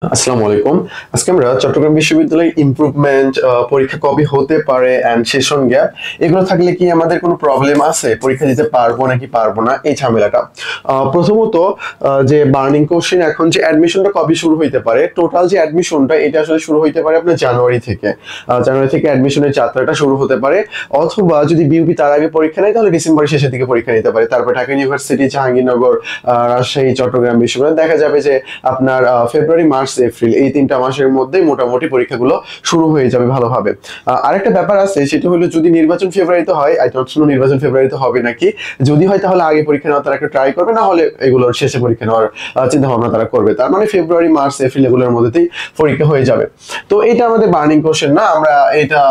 আসসালামু আলাইকুম। আজকে আমরা চট্টগ্রাম বিশ্ববিদ্যালয়ের ইমপ্রুভমেন্ট পরীক্ষা কবে হতে পারে এন্ড সেশন গ্যাপ এগুলো থাকলে কি আমাদের কোনো প্রবলেম আছে, পরীক্ষা দিতে পারবো নাকি পারবো না, এই ঝামেলাটা। প্রথমত যে বার্নিং কোশ্চেন, এখন যে অ্যাডমিশনটা কবে শুরু হইতে পারে, টোটাল যে অ্যাডমিশনটা এটা আসলে শুরু হইতে পারে আপনার জানুয়ারি থেকে। জানুয়ারি থেকে অ্যাডমিশনের যাত্রাটা শুরু হতে পারে, অথবা যদি বিউপি তার আগে পরীক্ষা নেয় তাহলে ডিসেম্বরের শেষের দিকে পরীক্ষা নিতে পারে। তারপর ঢাকা ইউনিভার্সিটি, জাহাঙ্গীরনগর, রাজশাহী, চট্টগ্রাম বিশ্ববিদ্যালয় দেখা যাবে যে আপনার ফেব্রুয়ারি, মার্চ, এপ্রিল এই 3টা মাসের মধ্যেই মোটামুটি পরীক্ষাগুলো শুরু হয়ে যাবে ভালোভাবে। আরেকটা ব্যাপার আছে, সেটা হলো যদি নির্বাচন ফেব্রুয়ারিতে হয়, আই ডোন্ট নো নির্বাচন ফেব্রুয়ারিতে হবে নাকি। যদি হয় তাহলে আগে পরীক্ষা নেওয়ার তারা একটা ট্রাই করবে, না হলে এগুলোর শেষে পরীক্ষা নেওয়ার চিন্তা ভাবনা তারা করবে। তার মানে ফেব্রুয়ারি, মার্চ, এপ্রিল এগুলোর মধ্যেই পরীক্ষা হয়ে যাবে। তো এটা আমাদের বার্নিং কোশ্চেন না, আমরা এটা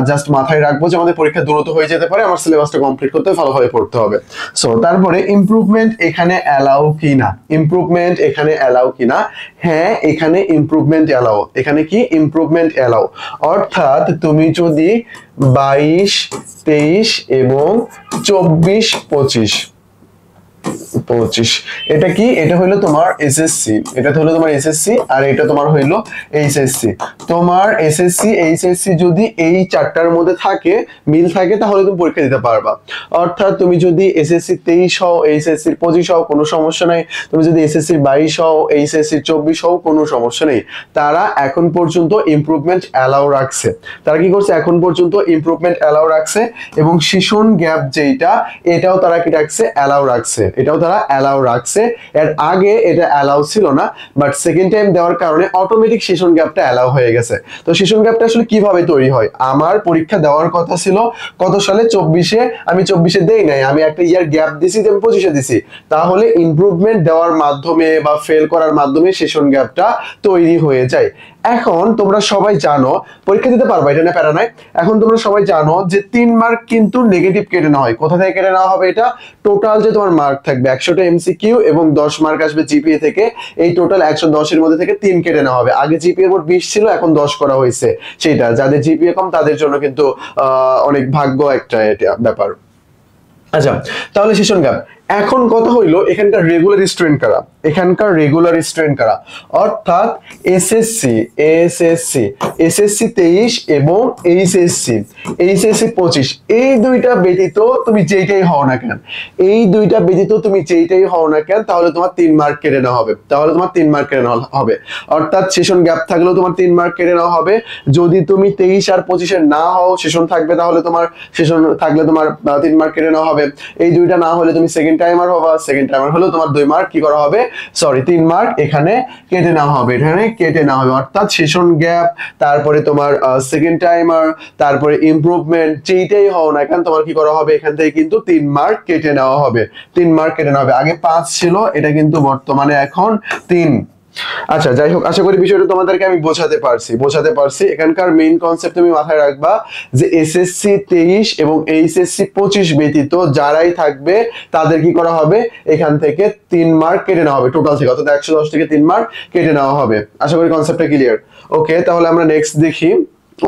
জাস্ট মাথায় রাখবো যে আমাদের পরীক্ষা দ্রুত হয়ে যেতে পারে, আমার সিলেবাসটা কমপ্লিট করতে ভালোভাবে পড়তে হবে। সো তারপরে ইমপ্রুভমেন্ট এখানে অ্যালাউ কিনা, ইমপ্রুভমেন্ট এখানে অ্যালাউ কিনা। হ্যাঁ, এখানে ইমপ্রুভমেন্ট অ্যালাউ। এখানে কি ইমপ্রুভমেন্ট অ্যালাউ, অর্থাৎ তুমি যদি 22, 23 এবং 24, 25 এটা কি, এটা হইলো তোমার এসএসসি, এটা হলো তোমার এসএসসি, আর এটা তোমার হইলো এইচএসসি। তোমার এসএসসি এইচএসসি যদি এই চারটার মধ্যে থাকে, মিল থাকে, তাহলে তুমি পরীক্ষা দিতে পারবা। অর্থাৎ তুমি যদি এসএসসি 23 হও, এইচএসসি 25 হও, কোনো সমস্যা নাই। তুমি যদি এসএসসি 22 হও, এইচএসসি 24 হও, কোনো সমস্যা নেই। তারা এখন পর্যন্ত ইমপ্রুভমেন্ট অ্যালাউ রাখছে। তারা কি করছে, এখন পর্যন্ত ইমপ্রুভমেন্ট অ্যালাউ রাখছে, এবং সেশন গ্যাপ যেটা, এটাও তারা কি রাখছে, অ্যালাউ রাখছে। এটাও তারা অ্যালাউ রাখছে। এর আগে এটা অ্যালাউ ছিল না, বাট সেকেন্ড টাইম দেওয়ার কারণে অটোমেটিক সেশন গ্যাপটা অ্যালাউ হয়ে গেছে। তো সেশন গ্যাপটা আসলে কিভাবে তৈরি হয়, আমার পরীক্ষা দেওয়ার কথা ছিল কত সালে, 24-এ, আমি 24-এ দেই নাই, আমি একটা ইয়ার গ্যাপ দিছি, আমি 25-এ দিছি। তাহলে ইমপ্রুভমেন্ট দেওয়ার মাধ্যমে বা ফেল করার মাধ্যমে সেশন গ্যাপটা তৈরি হয়ে যায়। এখন তোমরা সবাই জানো, পরীক্ষা দিতে পারবা, এটা না প্যারা নাই। এখন তোমরা সবাই জানো যে 3 মার্ক কিন্তু নেগেটিভ কেটে নেওয়া হয়। কোথা থেকে কেটে নেওয়া হবে, এটা টোটাল যে তোমার মার্ক থাকবে 100টা এমসিকিউ এবং 10 মার্ক আসবে জিপিএ থেকে, এই টোটাল 110 এর মধ্যে থেকে 3 কেটে নেওয়া হবে। আগে জিপিএ মোট 20 ছিল, এখন 10 করা হয়েছে। সেটা যাদের জিপিএ কম তাদের জন্য কিন্তু অনেক ভাগ্য একটা এটা ব্যাপার। আচ্ছা, তাহলে সেশন গ্যাপ। এখন কথা হইলো এখানকার রেগুলার স্টুডেন্ট কারা, এখানকার রেগুলার স্টুডেন্ট কারা, অর্থাৎ এসএসসি, এসএসসি, এসএসসি 23 এবং এইচএসসি, এইচএসসি 25, এই দুইটা ব্যতীত তুমি যেটাই হও না কেন, এই দুইটা ব্যতীত তুমি যেটাই হও না কেন, তাহলে তোমার 3 মার্ক কেটে নেওয়া হবে। তাহলে তোমার 3 মার্ক কেটে নেওয়া হবে, অর্থাৎ সেশন গ্যাপ থাকলেও তোমার 3 মার্ক কেটে নেওয়া হবে। যদি তুমি 23 আর 25-এ না হও, সেশন থাকবে, তাহলে তোমার সেশন থাকলে তোমার 3 মার্ক কেটে নেওয়া হবে। এই দুইটা না হলে তুমি সেকেন্ড টাইমার হবা, সেকেন্ড টাইমার হলেও তোমার 2 মার্ক কি করা হবে, সরি 3 মার্ক এখানে কেটে নেওয়া হবে, এখানে কেটে নেওয়া হবে। অর্থাৎ সেশন গ্যাপ, তারপরে তোমার সেকেন্ড টাইমার, তারপরে ইমপ্রুভমেন্ট, যেইটাই হও না কেন তোমার কি করা হবে, এখান থেকে কিন্তু 3 মার্ক কেটে নেওয়া হবে। 3 মার্ক কেটে নেওয়া হবে। আগে 5 ছিল, এটা কিন্তু বর্তমানে এখন 3। আচ্ছা, যাই হোক, আশা করি বিষয়টা তোমাদেরকে আমি বোঝাতে পারছি। এখানকার মেইন কনসেপ্ট তুমি মাথায় রাখবা যে এসএসসি 23 এবং এইচএসসি 25 ব্যতীত যারাই থাকবে তাদের কি করা হবে, এখান থেকে 3 মার্ক কেটে নেওয়া হবে টোটাল থেকে, অর্থাৎ 110 থেকে 3 মার্ক কেটে নেওয়া হবে। আশা করি কনসেপ্টটা ক্লিয়ার। ওকে, তাহলে আমরা নেক্সট দেখি।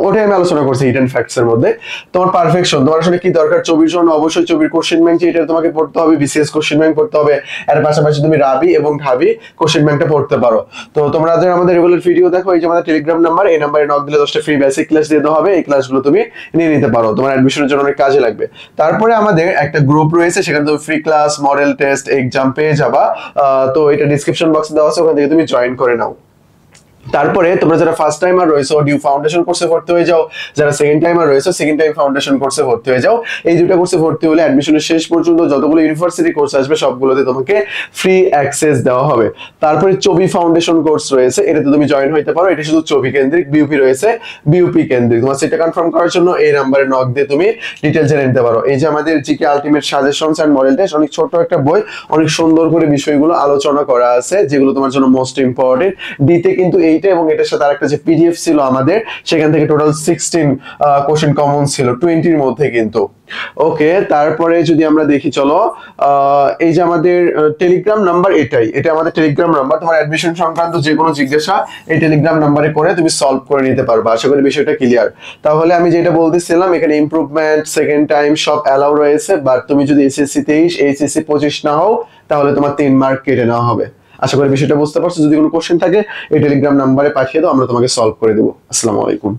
ওটাই আমি আলোচনা করছি হিডেন ফ্যাক্টস এর মধ্যে। তোমার পারফেকশন, তোমার আসলে কি দরকার, ছবির জন্য অবশ্যই ছবির কোশ্চেন ব্যাংক যেটা তোমাকে পড়তে হবে, বিসিএস কোশ্চেন ব্যাংক পড়তে হবে। এর পাশাপাশি তুমি রাবি এবং ঢাবি কোশ্চেন ব্যাংকটা পড়তে পারো। তো তোমরা যারা আমাদের রেগুলার ভিডিও দেখো, এই যে আমাদের টেলিগ্রাম নাম্বার, এই নাম্বারে নক দিলে 10টা ফ্রি বেসিক ক্লাস দিয়ে দেওয়া হবে। এই ক্লাসগুলো তুমি নিয়ে নিতে পারো, তোমার অ্যাডমিশনের জন্য অনেক কাজে লাগবে। তারপরে আমাদের একটা গ্রুপ রয়েছে, সেখানে তুমি free class, model test, exam পেয়ে যাবা। তো এটা ডিসক্রিপশন বক্সে দেওয়া আছে, ওখান থেকে তুমি জয়েন করে নাও। তারপরে তোমরা যারা ফার্স্ট টাইমার রয়েছে ডিউ ফাউন্ডেশন কোর্সে ভর্তি হয়ে যাও, যারা সেকেন্ড টাইমার রয়েছে সেকেন্ড টাইম ফাউন্ডেশন কোর্সে ভর্তি হয়ে যাও। এই দুটো কোর্সে ভর্তি হলে অ্যাডমিশনের শেষ পর্যন্ত যতগুলো ইউনিভার্সিটি কোর্স আসবে সবগুলোতে তোমাকে ফ্রি অ্যাক্সেস দেওয়া হবে। তারপরে চবি ফাউন্ডেশন কোর্স রয়েছে, এটাতে তুমি জয়েন হইতে পারো। এটা শুধু চবি কেন্দ্রিক, বিউপি রয়েছে বিউপি কেন্দ্রিক। তোমার সেটা কনফার্ম করার জন্য এই নাম্বারে নক দিয়ে তুমি ডিটেইলস জেনে নিতে পারো। এই যে আমাদের GK ultimate suggestions and model test, অনেক ছোট একটা বই, অনেক সুন্দর করে বিষয়গুলো আলোচনা করা আছে যেগুলো তোমার জন্য মোস্ট ইম্পর্টেন্ট। ডিতে কিন্তু এইটা এবং এটার সাথে আরেকটা যে পিডিএফ ছিল আমাদের, সেখান থেকে টোটাল 16 কোশ্চেন কমন ছিল 20-র মধ্যে কিন্তু। ওকে, তারপরে যদি আমরা দেখি, চলো এই যে আমাদের টেলিগ্রাম নাম্বার, এটা আমাদের টেলিগ্রাম নাম্বার। তোমার অ্যাডমিশন সংক্রান্ত যে কোনো জিজ্ঞাসা এই টেলিগ্রাম নাম্বারে করে তুমি সলভ করে নিতে পারবে। আশা করি বিষয়টা ক্লিয়ার। তাহলে আমি যেটা বলতেছিলাম, এখানে ইমপ্রুভমেন্ট, সেকেন্ড টাইম সব অ্যালাউ রয়েছে, বাট তুমি যদি এসএসসি 23 এইচএসসি 25 না হও, তাহলে তোমার 3 মার্ক কেটে নেওয়া হবে। আশা করি বিষয়টা বুঝতে পারছো। যদি কোনো কোশ্চেন থাকে এই টেলিগ্রাম নাম্বারে পাঠিয়ে দাও, আমরা তোমাকে সলভ করে দেবো। আসসালামু আলাইকুম।